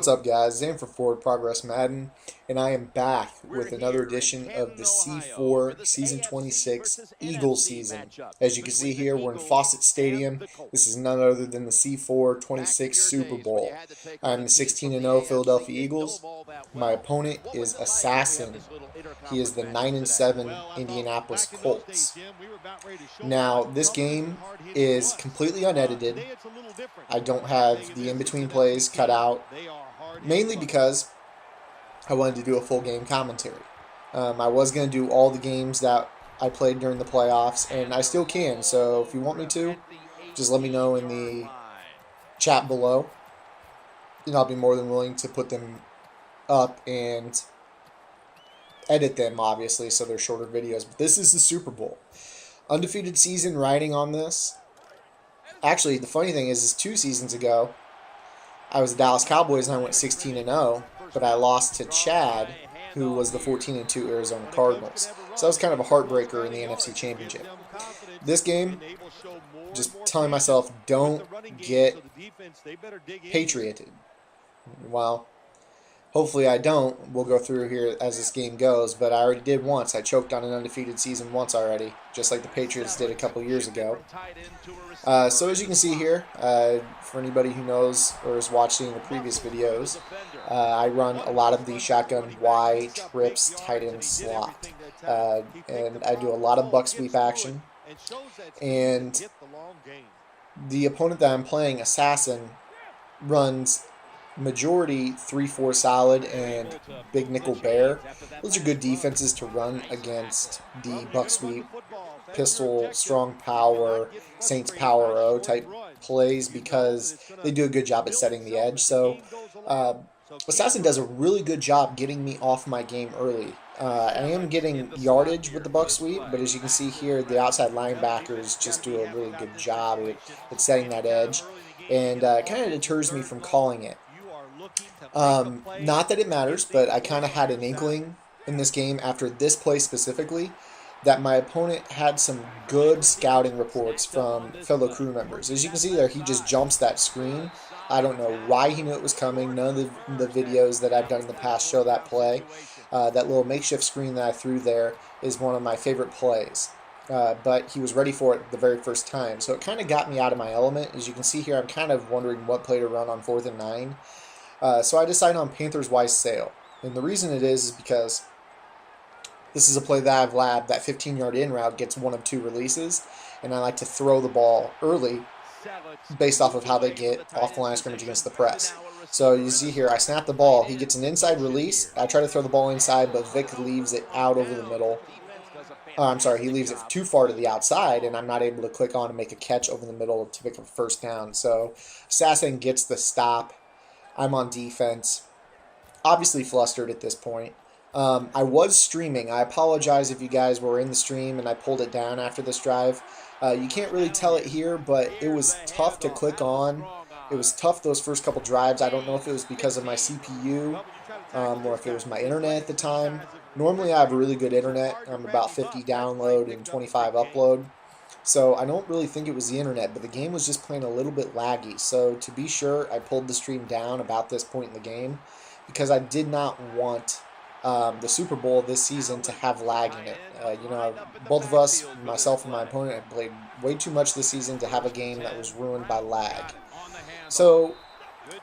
What's up, guys? Zane for Forward Progress Madden, and I am back with another edition of the C4 Season 26 Eagles season. As you can see here, we're in Fawcett Stadium. This is none other than the C4 26 Super Bowl. I'm the 16-0 Philadelphia Eagles. My opponent is Assassin. He is the 9-7 Indianapolis Colts. Now, this game is completely unedited. I don't have the in-between plays cut out, mainly because I wanted to do a full game commentary. I was going to do all the games that I played during the playoffs, and I still can, so if you want me to, just let me know in the chat below, and I'll be more than willing to put them up and edit them, obviously, so they're shorter videos. But this is the Super Bowl. Undefeated season riding on this. Actually, the funny thing is 2 seasons ago, I was the Dallas Cowboys and I went 16-0, but I lost to Chad, who was the 14-2 Arizona Cardinals. So that was kind of a heartbreaker in the NFC Championship. This game, just telling myself, don't get patrioted. Well, hopefully I don't. We'll go through here as this game goes, but I already did once. I choked on an undefeated season once already, just like the Patriots did a couple years ago. So as you can see here, for anybody who knows or is watching the previous videos, I run a lot of the shotgun Y trips tight end slot, and I do a lot of buck sweep action. And the opponent that I'm playing, Assassin, runs majority 3-4 solid and big nickel bear. Those are good defenses to run against the buck sweep, pistol, strong power, Saints power O type plays, because they do a good job at setting the edge. So Assassin does a really good job getting me off my game early. I am getting yardage with the buck sweep, but as you can see here, the outside linebackers just do a really good job at setting that edge, and it kind of deters me from calling it. Not that it matters, but I kind of had an inkling in this game after this play specifically that my opponent had some good scouting reports from fellow crew members. As you can see there, he just jumps that screen. I don't know why he knew it was coming. None of the videos that I've done in the past show that play. That little makeshift screen that I threw there is one of my favorite plays. But he was ready for it the very first time. So it kind of got me out of my element. As you can see here, I'm kind of wondering what play to run on 4th and 9. So I decided on Panthers Wise Sail. And the reason it is because this is a play that I've labbed. That 15-yard in route gets 1 of 2 releases. And I like to throw the ball early based off of how they get off the line of scrimmage against the press. So you see here, I snap the ball. He gets an inside release. I try to throw the ball inside, but Vic leaves it out over the middle. I'm sorry, he leaves it too far to the outside, and I'm not able to click on and make a catch over the middle to pick up a first down. So Assassin gets the stop. I'm on defense. Obviously flustered at this point. I was streaming. I apologize if you guys were in the stream and I pulled it down after this drive. You can't really tell it here, but it was tough to click on. It was tough those first couple drives. I don't know if it was because of my CPU or if it was my internet at the time. Normally I have really good internet. I'm about 50 download and 25 upload. So I don't really think it was the internet, but the game was just playing a little bit laggy. So to be sure, I pulled the stream down about this point in the game because I did not want the Super Bowl this season to have lag in it. Both of us, myself and my opponent, have played way too much this season to have a game that was ruined by lag. So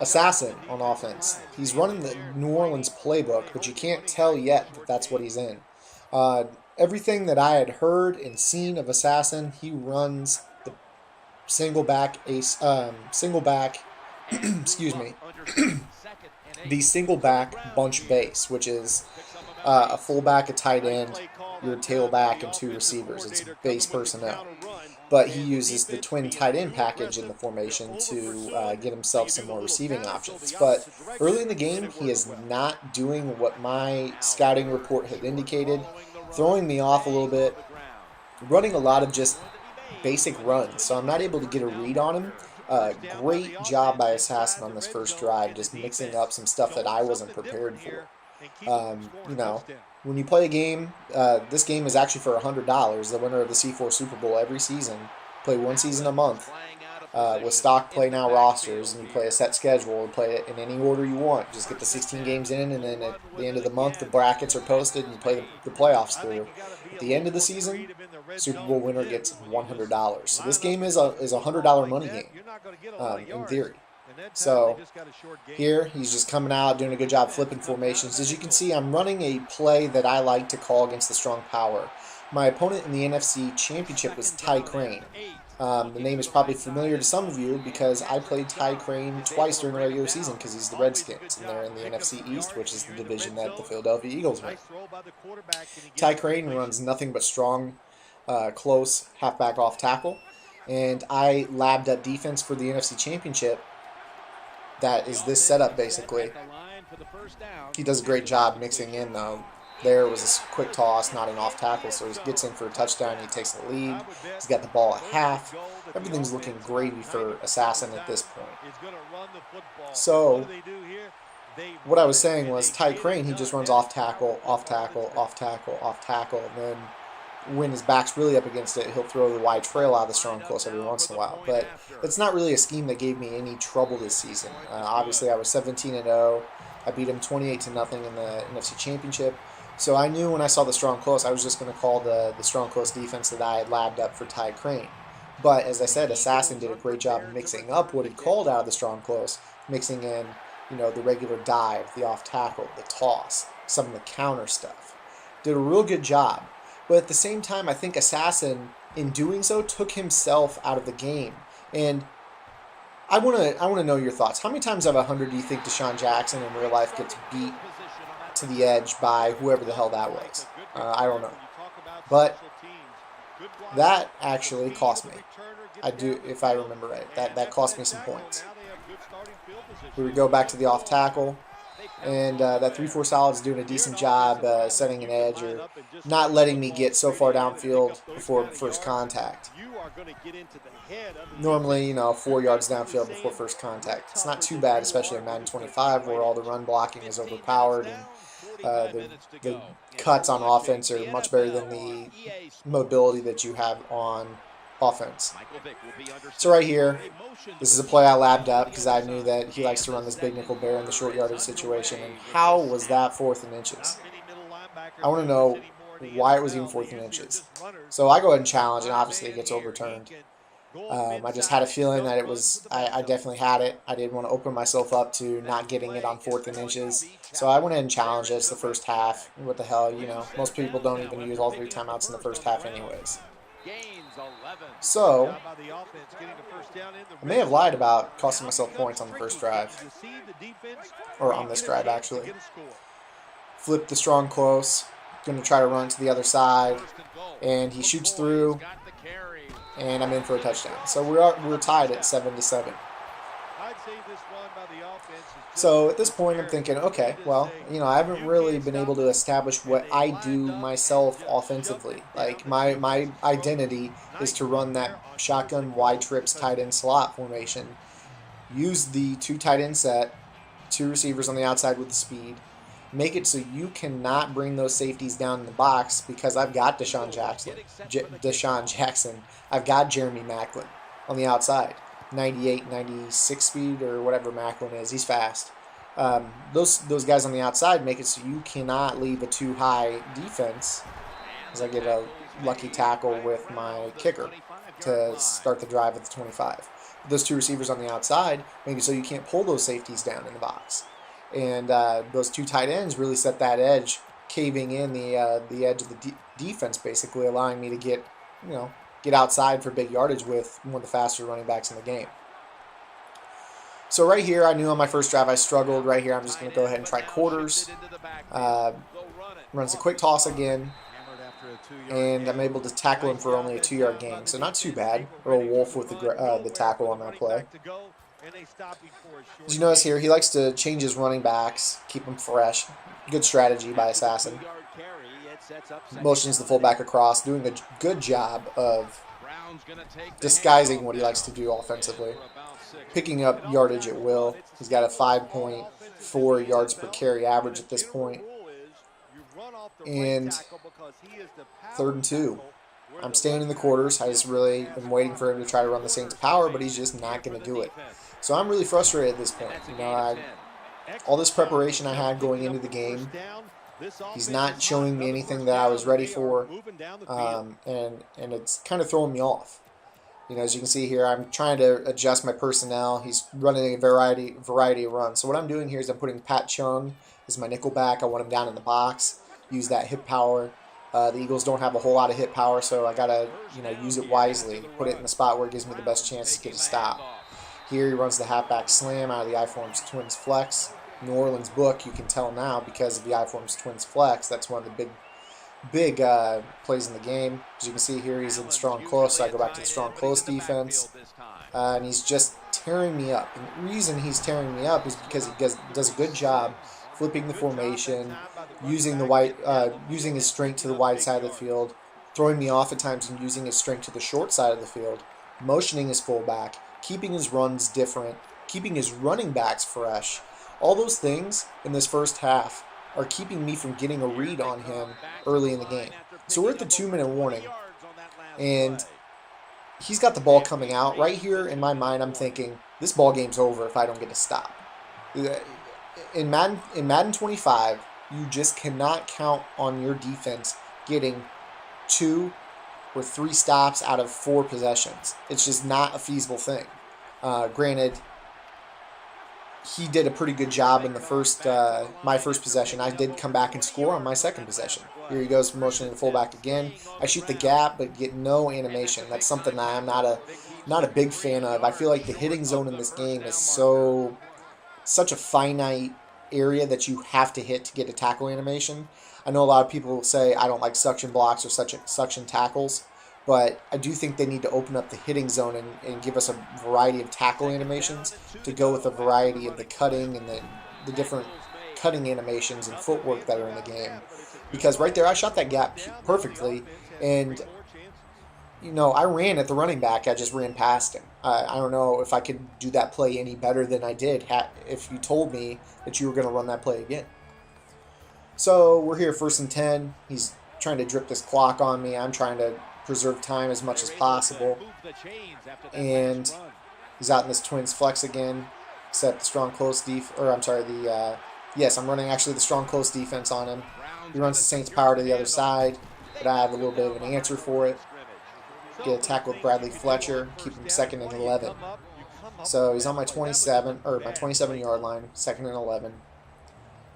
Assassin on offense, he's running the New Orleans playbook, but you can't tell yet that that's what he's in. Everything that I had heard and seen of Assassin, he runs the single back excuse me, the single back bunch base, which is a fullback, a tight end, your tailback, and 2 receivers. It's base personnel. But he uses the twin tight end package in the formation to get himself some more receiving options. But early in the game, he is not doing what my scouting report had indicated, throwing me off a little bit, running a lot of just basic runs. So I'm not able to get a read on him. Great job by Assassin on this first drive, just mixing up some stuff that I wasn't prepared for. When you play a game, this game is actually for $100. The winner of the C4 Super Bowl every season. Play one season a month. with stock play now rosters, and you play a set schedule and play it in any order you want. Just get the 16 games in, and then at the end of the month, the brackets are posted, and you play the playoffs through. At the end of the season, Super Bowl winner gets $100. So this game is a $100 money game, in theory. So here, he's just coming out, doing a good job flipping formations. As you can see, I'm running a play that I like to call against the strong power. My opponent in the NFC Championship was Ty Crane. The name is probably familiar to some of you because I played Ty Crane twice during the regular season because he's the Redskins, and they're in the NFC East, which is the division that the Philadelphia Eagles win. Ty Crane runs nothing but strong, close halfback off tackle, and I labbed up defense for the NFC Championship. That is this setup, basically. He does a great job mixing in, though. There was a quick toss, not an off tackle, so he gets in for a touchdown. He takes the lead. He's got the ball at half. Everything's looking gravy for Assassin at this point. So, what I was saying was Ty Crane, he just runs off tackle, off tackle, off tackle, off tackle, and then when his back's really up against it, he'll throw the wide trail out of the strong close every once in a while. But it's not really a scheme that gave me any trouble this season. Obviously, I was 17-0. I beat him 28-0 in the NFC Championship. So I knew when I saw the strong close, I was just going to call the strong close defense that I had labbed up for Ty Crane. But as I said, Assassin did a great job mixing up what he called out of the strong close, mixing in, the regular dive, the off tackle, the toss, some of the counter stuff. Did a real good job. But at the same time, I think Assassin, in doing so, took himself out of the game. And I want to know your thoughts. How many times out of 100 do you think Deshaun Jackson in real life gets beat to the edge by whoever the hell that was? I don't know. But that actually cost me. I do, if I remember right. That cost me some points. We would go back to the off tackle. And that 3-4 solid is doing a decent job setting an edge or not letting me get so far downfield before first contact. Normally, 4 yards downfield before first contact. It's not too bad, especially in Madden 25 where all the run blocking is overpowered and the cuts on offense are much better than the mobility that you have on offense. So right here, this is a play I labbed up because I knew that he likes to run this big nickel bear in the short yardage situation. And how was that 4th and inches? I want to know why it was even 4th and inches. So I go ahead and challenge, and obviously it gets overturned. I just had a feeling that it was, I definitely had it. I didn't want to open myself up to not getting it on 4th and inches. So I went ahead and challenged it. It's the first half. What the hell, most people don't even use all 3 timeouts in the first half anyways. So, I may have lied about costing myself points on the first drive. Or on this drive, actually. Flip the strong close. Going to try to run to the other side. And he shoots through. And I'm in for a touchdown. So we're tied at 7-7. So at this point, I'm thinking, okay, well, I haven't really been able to establish what I do myself offensively. Like, my identity is to run that shotgun wide trips tight end slot formation. Use the 2 tight end set, 2 receivers on the outside with the speed. Make it so you cannot bring those safeties down in the box because I've got Deshaun Jackson. I've got Jeremy Maclin on the outside. 98, 96 speed or whatever Maclin is. He's fast. Those guys on the outside make it so you cannot leave a too high defense as I get a lucky tackle with my kicker to start the drive at the 25. Those 2 receivers on the outside make it so you can't pull those safeties down in the box. And those 2 tight ends really set that edge, caving in the edge of the defense, basically allowing me to get outside for big yardage with one of the faster running backs in the game. So right here, I knew on my first drive I struggled. Right here, I'm just going to go ahead and try quarters. Runs a quick toss again. And I'm able to tackle him for only a 2-yard gain. So not too bad. Earl Wolf with the tackle on that play. As you notice here, he likes to change his running backs, keep them fresh. Good strategy by Assassin. Motions the fullback across, doing a good job of disguising what he likes to do offensively. Picking up yardage at will. He's got a 5.4 yards per carry average at this point. And 3rd and 2. I'm staying in the quarters. I just really am waiting for him to try to run the Saints power, but he's just not going to do it. So I'm really frustrated at this point. You know, all this preparation I had going into the game, he's not showing me anything that I was ready for, and it's kind of throwing me off. You know, as you can see here, I'm trying to adjust my personnel. He's running a variety of runs. So what I'm doing here is I'm putting Pat Chung as my nickel back. I want him down in the box, use that hit power. The Eagles don't have a whole lot of hit power, so I gotta, you know, use it wisely. Put it in the spot where it gives me the best chance to get a stop. Here he runs the halfback slam out of the I-Forms Twins flex. New Orleans book, you can tell now because of the I-Forms Twins flex. That's one of the big plays in the game. As you can see here, he's in strong close, so I go back to the strong close defense. And he's just tearing me up. And the reason he's tearing me up is because he does a good job flipping the formation, using his strength to the wide side of the field, throwing me off at times and using his strength to the short side of the field, motioning his fullback, keeping his runs different, keeping his running backs fresh. All those things in this first half are keeping me from getting a read on him early in the game. So we're at the 2-minute warning, and he's got the ball coming out. Right here in my mind, I'm thinking, this ball game's over if I don't get a stop. In Madden 25, you just cannot count on your defense getting 2 or 3 stops out of 4 possessions. It's just not a feasible thing. Granted, he did a pretty good job in the my first possession. I did come back and score on my second possession. Here he goes, motioning the fullback again. I shoot the gap, but get no animation. That's something that I'm not a big fan of. I feel like the hitting zone in this game is such a finite area that you have to hit to get a tackle animation. I know a lot of people say I don't like suction blocks or suction tackles, but I do think they need to open up the hitting zone and give us a variety of tackle animations to go with a variety of the cutting and the different cutting animations and footwork that are in the game. Because right there, I shot that gap perfectly, and you know, I ran at the running back. I just ran past him. I don't know if I could do that play any better than I did if you told me that you were going to run that play again. So we're here 1st and 10. He's trying to drip this clock on me. I'm trying to preserve time as much as possible. And he's out in this Twins flex again. Except the strong close yes, I'm running actually the strong close defense on him. He runs the Saints power to the other side, but I have a little bit of an answer for it. Get a tackle with Bradley Fletcher, keep him 2nd and 11. So he's on my 27-yard line, 2nd and 11.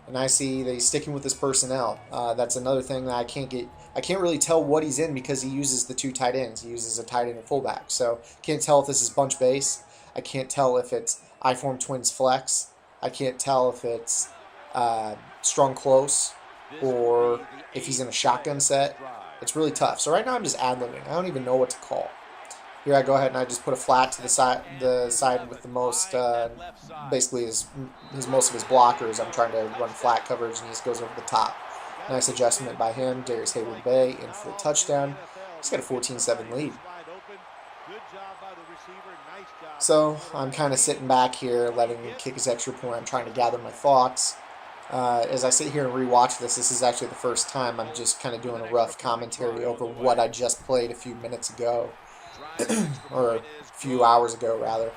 And I see that he's sticking with his personnel. That's another thing that I can't really tell what he's in because he uses the 2 tight ends. He uses a tight end and fullback. So can't tell if this is bunch base. I can't tell if it's I-Form Twins flex. I can't tell if it's strong close or if he's in a shotgun set. It's really tough. So right now I'm just ad-libbing. I don't even know what to call. Here I go ahead and I just put a flat to the side with the most, basically most of his blockers. I'm trying to run flat coverage and he just goes over the top. Nice adjustment by him. Darius Hayward-Bay in for the touchdown. He's got a 14-7 lead. So I'm kind of sitting back here, letting him kick his extra point. I'm trying to gather my thoughts. As I sit here and rewatch this is actually the first time I'm just kind of doing a rough commentary over what I just played a few minutes ago, or a few hours ago, rather.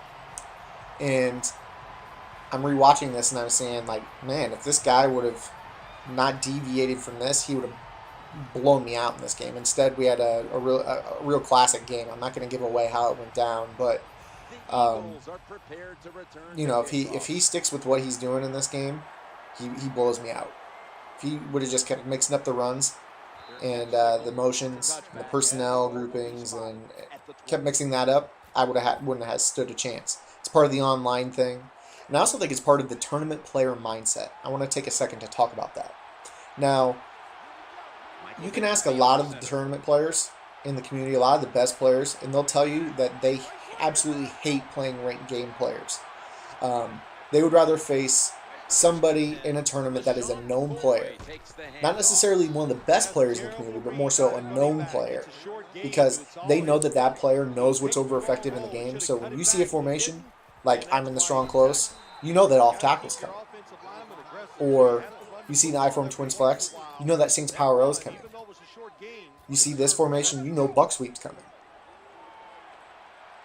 And I'm rewatching this and I'm saying, like, man, if this guy would have not deviated from this, he would have blown me out in this game. Instead, we had a real classic game. I'm not going to give away how it went down, but you know, if he sticks with what he's doing in this game, he blows me out. If he would have just kept mixing up the runs and the motions and the personnel groupings and kept mixing that up, I wouldn't have stood a chance. It's part of the online thing. And I also think it's part of the tournament player mindset. I want to take a second to talk about that. Now, you can ask a lot of the tournament players in the community, a lot of the best players, and they'll tell you that they absolutely hate playing ranked game players. They would rather face somebody in a tournament that is a known player. Not necessarily one of the best players in the community, but more so a known player. Because they know that that player knows what's over effective in the game. So when you see a formation, like I'm in the strong close, you know that off tackle's coming. Or you see the I-Form Twins flex, you know that Saints power O is coming. You see this formation, you know buck sweep's coming.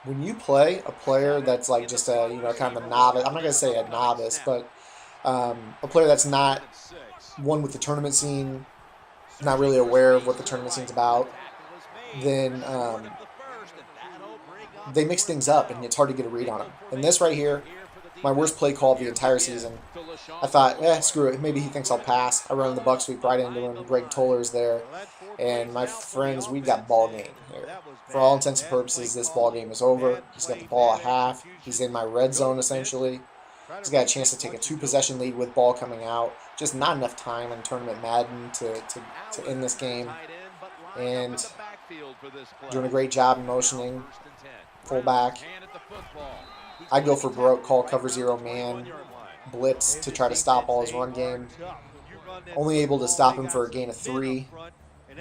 When you play a player that's like just a, kind of a novice, I'm not going to say a novice, but a player that's not one with the tournament scene, not really aware of what the tournament scene's about, then they mix things up and it's hard to get a read on them. And this right here, my worst play call of the entire season. I thought, screw it. Maybe he thinks I'll pass. I run the buck sweep right into him. Greg Toller's there. And my friends, we got ball game here. For all intents and purposes, this ball game is over. He's got the ball at half. He's in my red zone, essentially. He's got a chance to take a 2-possession lead with ball coming out. Just not enough time in Tournament Madden to end this game. And doing a great job in motioning. Fullback. I go for broke, call cover 0 man, blitz to try to stop all his run game. Only able to stop him for a gain of 3,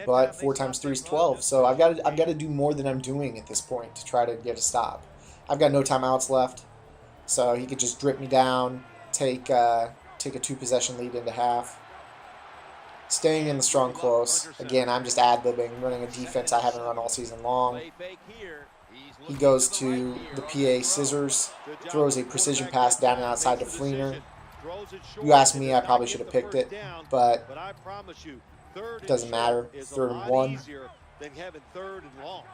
but 4 times 3 is 12. So I've got to do more than I'm doing at this point to try to get a stop. I've got no timeouts left, so he could just drip me down, take a 2-possession lead into half. Staying in the strong close. Again, I'm just ad-libbing, running a defense I haven't run all season long. He goes to the PA scissors, throws a precision pass down and outside to Fleener. You ask me, I probably should have picked it, but it doesn't matter. 3rd and 1.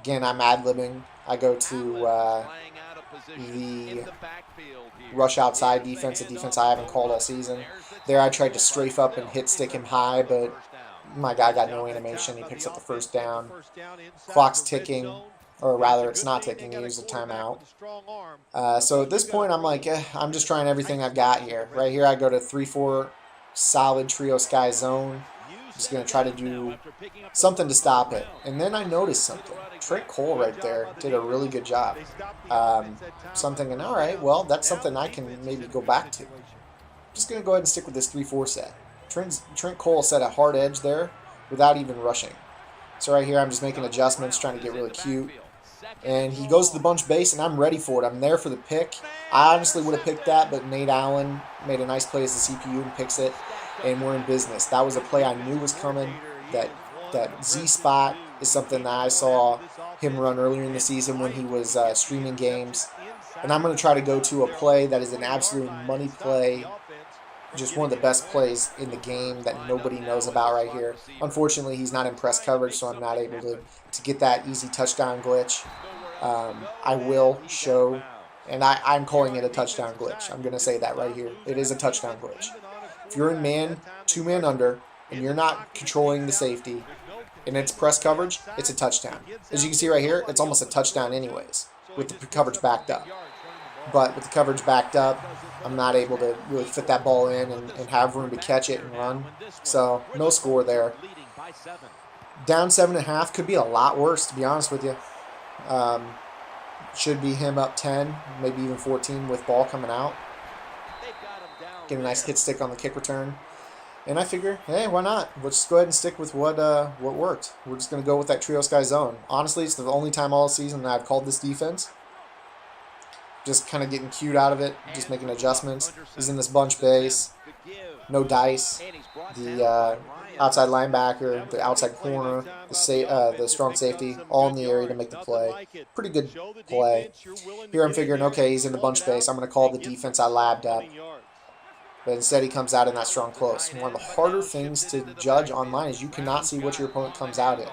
Again, I'm ad-libbing. I go to the rush outside defense, a defense I haven't called all season. There I tried to strafe up and hit stick him high, but my guy got no animation. He picks up the 1st down. Clock's ticking. Or rather, it's not ticking. He used a timeout. So at this point, I'm like, I'm just trying everything I've got here. Right here, I go to 3-4 solid trio sky zone. Just going to try to do something to stop it. And then I noticed something. Trent Cole right there did a really good job. So I'm thinking, all right, well, that's something I can maybe go back to. Just going to go ahead and stick with this 3-4 set. Trent Cole set a hard edge there without even rushing. So right here, I'm just making adjustments, trying to get really cute. And he goes to the bunch base, and I'm ready for it. I'm there for the pick. I honestly would have picked that, but Nate Allen made a nice play as the CPU and picks it, and we're in business. That was a play I knew was coming. That Z spot is something that I saw him run earlier in the season when he was streaming games. And I'm going to try to go to a play that is an absolute money play, just one of the best plays in the game that nobody knows about right here. Unfortunately, he's not in press coverage, so I'm not able to get that easy touchdown glitch. I will show, and I'm calling it a touchdown glitch. I'm going to say that right here. It is a touchdown glitch. If you're in man, 2-man under, and you're not controlling the safety, and it's press coverage, it's a touchdown. As you can see right here, it's almost a touchdown anyways, with the coverage backed up. But with the coverage backed up, I'm not able to really fit that ball in and have room to catch it and run. So, no score there. Down 7.5 could be a lot worse, to be honest with you. Should be him up 10, maybe even 14 with ball coming out. Get a nice hit stick on the kick return. And I figure, hey, why not? Let's just go ahead and stick with what worked. We're just going to go with that trio sky zone. Honestly, it's the only time all season that I've called this defense. Just kind of getting cute out of it, just making adjustments. He's in this bunch base, no dice. The outside linebacker, the outside corner, the strong safety, all in the area to make the play. Pretty good play. Here I'm figuring, okay, he's in the bunch base. I'm going to call the defense I labbed up. But instead he comes out in that strong close. One of the harder things to judge online is you cannot see what your opponent comes out in.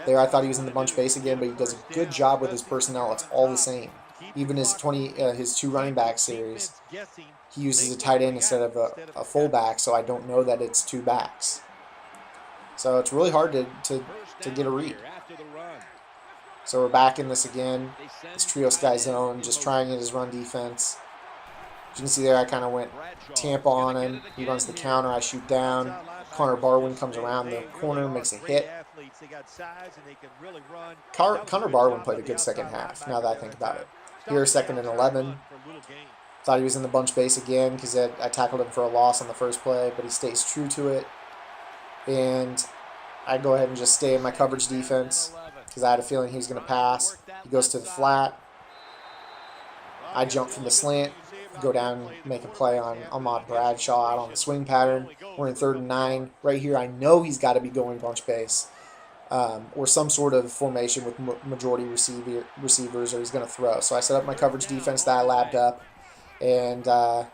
There I thought he was in the bunch base again, but he does a good job with his personnel. It's all the same. Even his 2 running back series, he uses a tight end instead of a fullback, so I don't know that it's 2 backs. So it's really hard to get a read. So we're back in this again, this trio sky zone, just trying his run defense. As you can see there, I kind of went Tampa on him. He runs the counter, I shoot down. Connor Barwin comes around the corner, makes a hit. Connor Barwin played a good second half, now that I think about it. Here, 2nd and 11. Thought he was in the bunch base again because I tackled him for a loss on the first play, but he stays true to it. And I go ahead and just stay in my coverage defense because I had a feeling he was going to pass. He goes to the flat. I jump from the slant, go down, make a play on Ahmad Bradshaw out on the swing pattern. We're in 3rd and 9. Right here, I know he's got to be going bunch base. or some sort of formation with majority receivers, or he's going to throw. So I set up my coverage defense that I lapped up, and I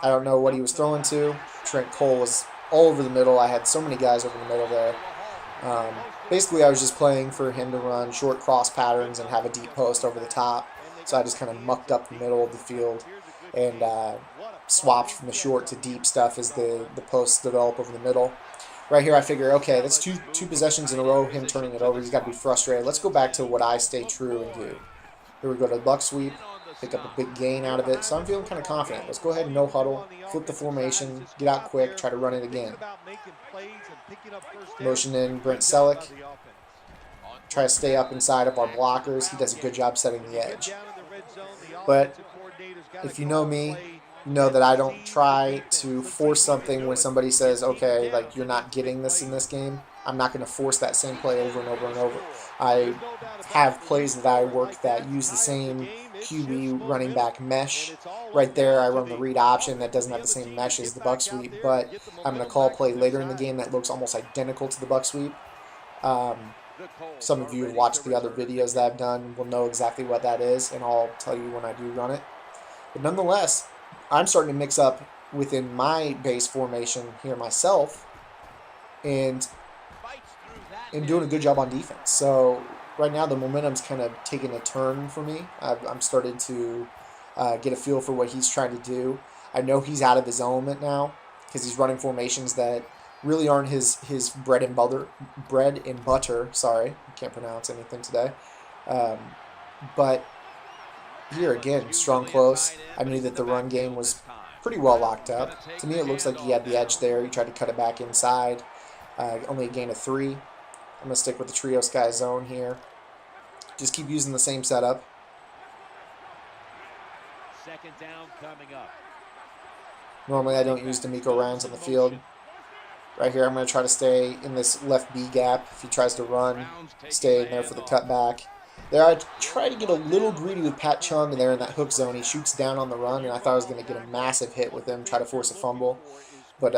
don't know what he was throwing to. Trent Cole was all over the middle. I had so many guys over the middle there. Basically, I was just playing for him to run short cross patterns and have a deep post over the top. So I just kind of mucked up the middle of the field and swapped from the short to deep stuff as the posts develop over the middle. Right here, I figure, okay, that's two possessions in a row, him turning it over. He's got to be frustrated. Let's go back to what I stay true and do. Here we go to the buck sweep, pick up a big gain out of it. So I'm feeling kind of confident. Let's go ahead and no huddle, flip the formation, get out quick, try to run it again. Motion in Brent Selleck. Try to stay up inside of our blockers. He does a good job setting the edge. But if you know me, you know that I don't try to force something when somebody says, okay, like you're not getting this in this game. I'm not going to force that same play over and over and over. I have plays that I work that use the same QB running back mesh. Right there, I run the read option that doesn't have the same mesh as the buck sweep, but I'm going to call a play later in the game that looks almost identical to the buck sweep. Some of you who watched the other videos that I've done will know exactly what that is, and I'll tell you when I do run it. But nonetheless, I'm starting to mix up within my base formation here myself and doing a good job on defense. So right now the momentum's kind of taking a turn for me. I'm starting to get a feel for what he's trying to do. I know he's out of his element now because he's running formations that really aren't his bread and butter. Sorry, I can't pronounce anything today. But here again, strong close. I knew that the run game was pretty well locked up. To me, it looks like he had the edge there. He tried to cut it back inside. Only a gain of 3. I'm going to stick with the trio sky zone here. Just keep using the same setup. Second down coming up. Normally, I don't use D'Amico Ryans on the field. Right here, I'm going to try to stay in this left B gap. If he tries to run, stay in there for the cutback. There, I try to get a little greedy with Pat Chung there in that hook zone. He shoots down on the run, and I thought I was going to get a massive hit with him, try to force a fumble. But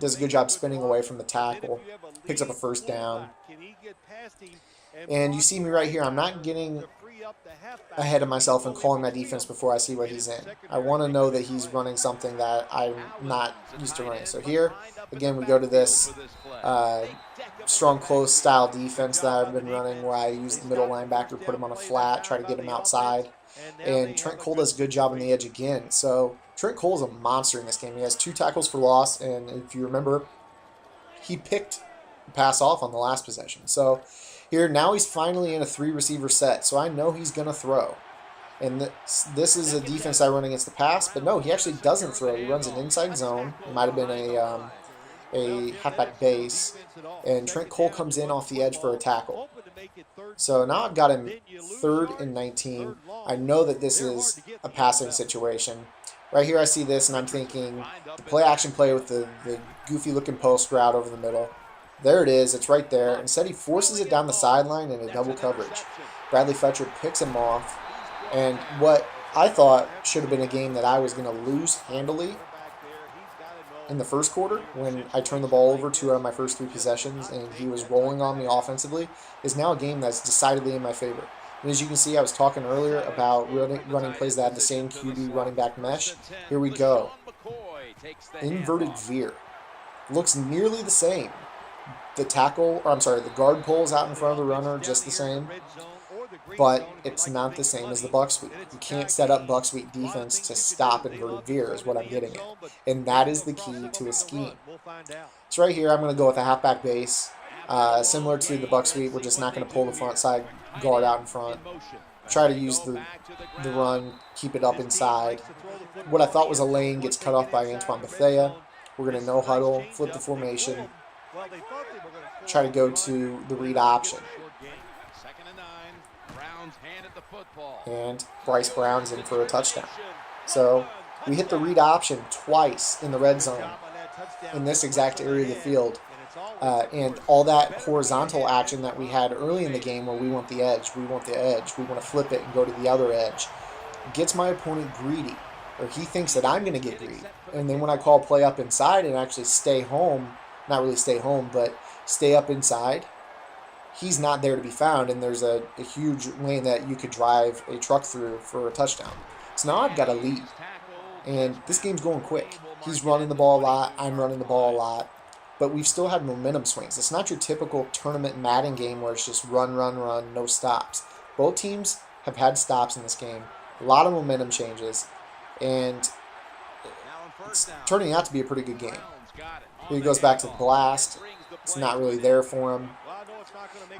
does a good job spinning away from the tackle. Picks up a first down. And you see me right here. I'm not getting ahead of myself and calling my defense before I see what he's in. I want to know that he's running something that I'm not used to running. So here, again, we go to this strong close style defense that I've been running where I use the middle linebacker, put him on a flat, try to get him outside. And Trent Cole does a good job on the edge again. So Trent Cole is a monster in this game. He has 2 tackles for loss, and if you remember, he picked the pass off on the last possession. So here, now he's finally in a 3-receiver set, so I know he's going to throw. And this is a defense I run against the pass, but no, he actually doesn't throw. He runs an inside zone. It might have been a halfback base, and Trent Cole comes in off the edge for a tackle. So now I've got him 3rd and 19. I know that this is a passing situation. Right here I see this, and I'm thinking the play-action play with the goofy-looking post route over the middle. There it is. It's right there. Instead, he forces it down the sideline in a double coverage. Bradley Fletcher picks him off, and what I thought should have been a game that I was going to lose handily in the first quarter when I turned the ball over 2 out of my first 3 possessions and he was rolling on me offensively is now a game that's decidedly in my favor. And as you can see, I was talking earlier about running plays that have the same QB running back mesh. Here we go. Inverted veer. Looks nearly the same. The guard pulls out in front of the runner just the same, but it's not the same as the buck sweep. You can't set up buck sweep defense to stop inverted veer is what I'm getting at, and that is the key to a scheme. So right here, I'm going to go with a halfback base, similar to the buck sweep. We're just not going to pull the front side guard out in front. Try to use the run, keep it up inside. What I thought was a lane gets cut off by Antoine Bethea. We're going to no huddle, flip the formation. Try to go to the read option. And Bryce Brown's in for a touchdown. So we hit the read option twice in the red zone in this exact area of the field. And all that horizontal action that we had early in the game where we want the edge, we want to flip it and go to the other edge, gets my opponent greedy. Or he thinks that I'm going to get greedy. And then when I call play up inside and actually stay home, not really stay home, but stay up inside, he's not there to be found, and there's a huge lane that you could drive a truck through for a touchdown. So now I've got a lead, and this game's going quick. He's running the ball a lot, I'm running the ball a lot, but we've still had momentum swings. It's not your typical tournament Madden game where it's just run, run, run, no stops. Both teams have had stops in this game, a lot of momentum changes, and it's turning out to be a pretty good game. Here he goes back to the blast. It's not really there for him.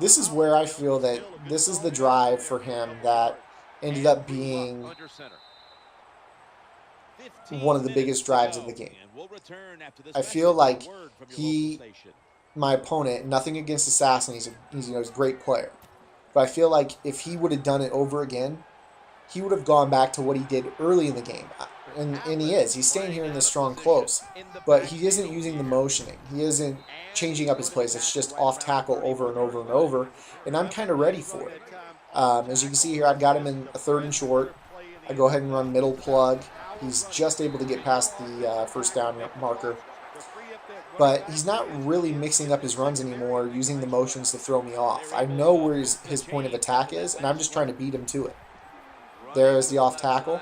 This is where I feel that this is the drive for him that ended up being one of the biggest drives of the game. I feel like my opponent, nothing against Assassin, he's a great player, but I feel like if he would have done it over again, he would have gone back to what he did early in the game. And he is. He's staying here in this strong close. But he isn't using the motioning. He isn't changing up his plays. It's just off tackle over and over and over. And I'm kind of ready for it. As you can see here, I've got him in a 3rd and short. I go ahead and run middle plug. He's just able to get past the first down marker. But he's not really mixing up his runs anymore, using the motions to throw me off. I know where his point of attack is, and I'm just trying to beat him to it. There's the off tackle.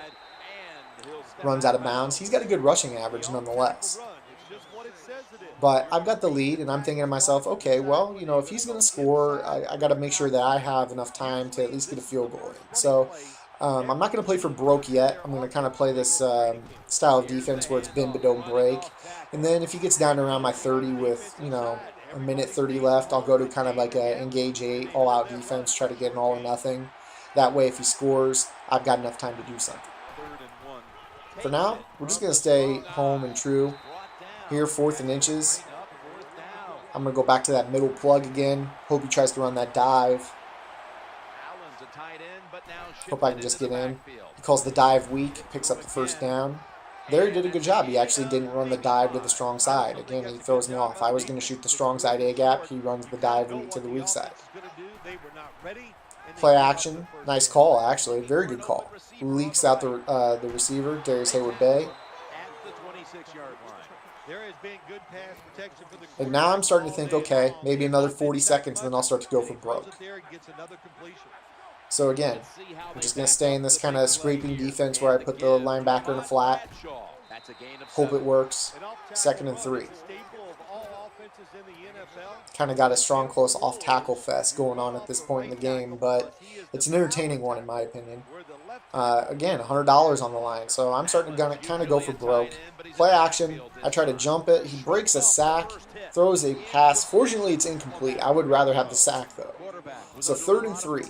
Runs out of bounds. He's got a good rushing average nonetheless. But I've got the lead, and I'm thinking to myself, okay, well, if he's going to score, I got to make sure that I have enough time to at least get a field goal in. So I'm not going to play for broke yet. I'm going to kind of play this style of defense where it's bend but don't break. And then if he gets down to around my 30 with, a minute 30 left, I'll go to kind of like a engage 8, all-out defense, try to get an all or nothing. That way, if he scores, I've got enough time to do something. For now, we're just going to stay home and true. Here, 4th and inches. I'm going to go back to that middle plug again. Hope he tries to run that dive. Hope I can just get in. He calls the dive weak, picks up the first down. There he did a good job. He actually didn't run the dive to the strong side. Again, he throws me off. I was going to shoot the strong side A gap. He runs the dive to the weak side. Play action. Nice call, actually. Very good call. Leaks out the receiver, Darius Hayward-Bay. And now I'm starting to think, okay, maybe another 40 seconds, and then I'll start to go for broke. So again, I'm just going to stay in this kind of scraping defense where I put the linebacker in a flat. Hope it works. 2nd and 3. Kind of got a strong, close off-tackle fest going on at this point in the game, but it's an entertaining one in my opinion. Again, $100 on the line, so I'm starting to kind of go for broke. Play action. I try to jump it. He breaks a sack, throws a pass. Fortunately, it's incomplete. I would rather have the sack, though. So 3rd and 3.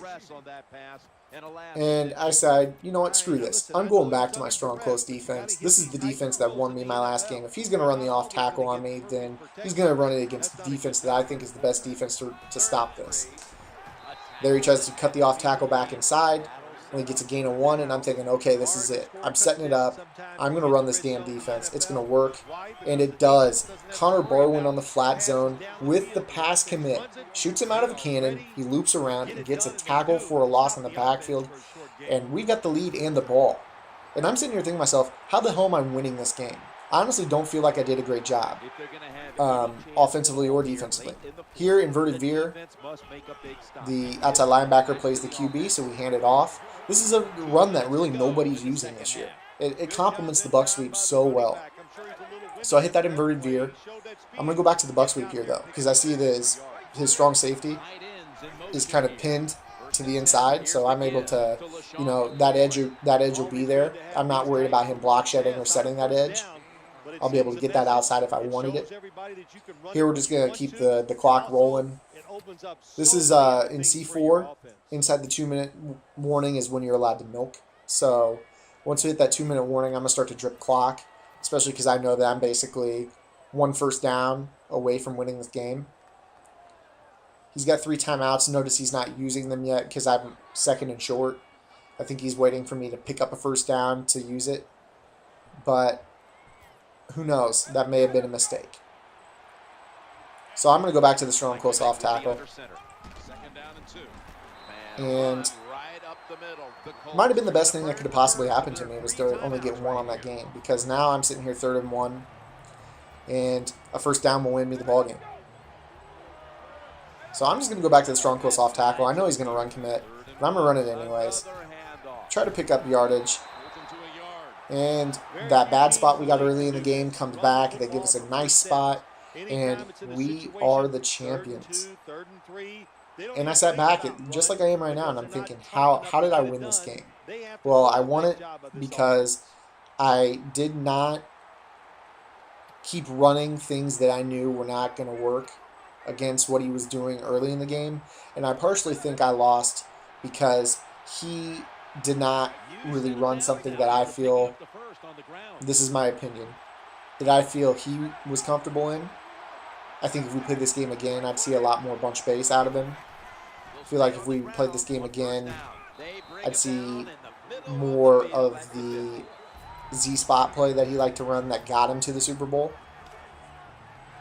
And I decided, you know what, screw this. I'm going back to my strong, close defense. This is the defense that won me my last game. If he's going to run the off tackle on me, then he's going to run it against the defense that I think is the best defense to stop this. There he tries to cut the off tackle back inside. And he gets a gain of 1, and I'm thinking, okay, this is it. I'm setting it up. I'm going to run this damn defense. It's going to work. And it does. Connor Barwin on the flat zone with the pass commit. Shoots him out of a cannon. He loops around and gets a tackle for a loss in the backfield. And we got the lead and the ball. And I'm sitting here thinking to myself, how the hell am I winning this game? I honestly don't feel like I did a great job, offensively or defensively. Here, inverted veer, the outside linebacker plays the QB, so we hand it off. This is a run that really nobody's using this year. It complements the buck sweep so well. So I hit that inverted veer. I'm going to go back to the buck sweep here, though, because I see that his strong safety is kind of pinned to the inside, so I'm able to, that edge will be there. I'm not worried about him block shedding or setting that edge. I'll be able to get that outside if I wanted it. Here we're just going to keep the clock rolling. This is in C4. Inside the 2-minute warning is when you're allowed to milk. So once we hit that 2-minute warning, I'm going to start to drip clock, especially because I know that I'm basically 1 first down away from winning this game. He's got 3 timeouts. Notice he's not using them yet because I'm 2nd and short. I think he's waiting for me to pick up a first down to use it. But who knows? That may have been a mistake. So I'm going to go back to the strong close off tackle. And might have been the best thing that could have possibly happened to me was to only get 1 on that game, because now I'm sitting here 3rd and 1, and a first down will win me the ball game. So I'm just going to go back to the strong close off tackle. I know he's going to run commit, but I'm going to run it anyways. Try to pick up yardage. And that bad spot we got early in the game comes back. They give us a nice spot, and we are the champions. And I sat back, just like I am right now, and I'm thinking, how did I win this game? Well, I won it because I did not keep running things that I knew were not going to work against what he was doing early in the game. And I partially think I lost because he did not really run something that I feel, this is my opinion, that I feel he was comfortable in. I think if we played this game again, I'd see a lot more bunch base out of him. I feel like if we played this game again, I'd see more of the Z-spot play that he liked to run that got him to the Super Bowl.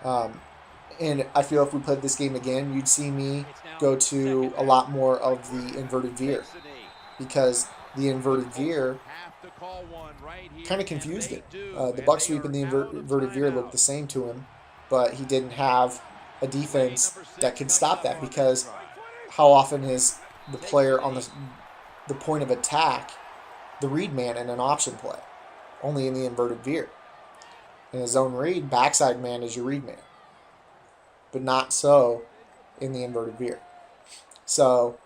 And I feel if we played this game again, you'd see me go to a lot more of the inverted veer, because the inverted veer kind of confused it. The buck sweep and the inverted veer looked the same to him, but he didn't have a defense that could stop that, because how often is the player on the point of attack the read man in an option play? Only in the inverted veer. In a zone read, backside man is your read man, but not so in the inverted veer. So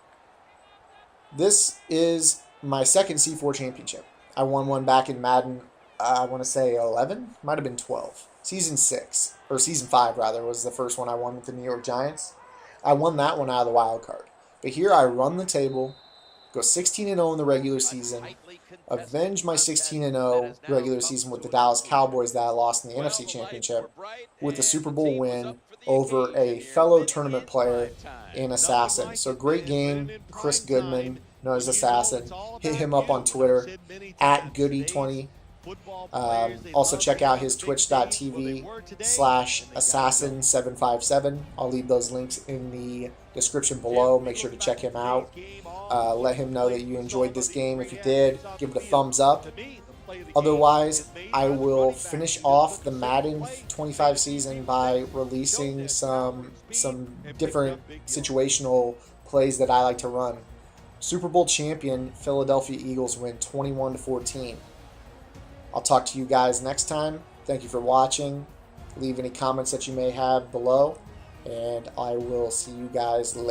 this is my second C4 championship. I won one back in Madden, I want to say 11, might have been 12. Season 6, or Season 5 rather, was the first one I won with the New York Giants. I won that one out of the wild card. But here I run the table, go 16-0 in the regular season, avenge my 16-0 regular season with the Dallas Cowboys that I lost in the NFC Championship, with a Super Bowl win over a fellow tournament player in Assassin. So great game, Chris Goodman, known as Assassin. Hit him up on Twitter, @Goody20. Also check out his twitch.tv/assassin757. I'll leave those links in the description below. Make sure to check him out. Let him know that you enjoyed this game. If you did, give it a thumbs up. Otherwise, I will finish off the Madden 25 season by releasing some different situational plays that I like to run. Super Bowl champion Philadelphia Eagles win 21-14. I'll talk to you guys next time. Thank you for watching. Leave any comments that you may have below, and I will see you guys later.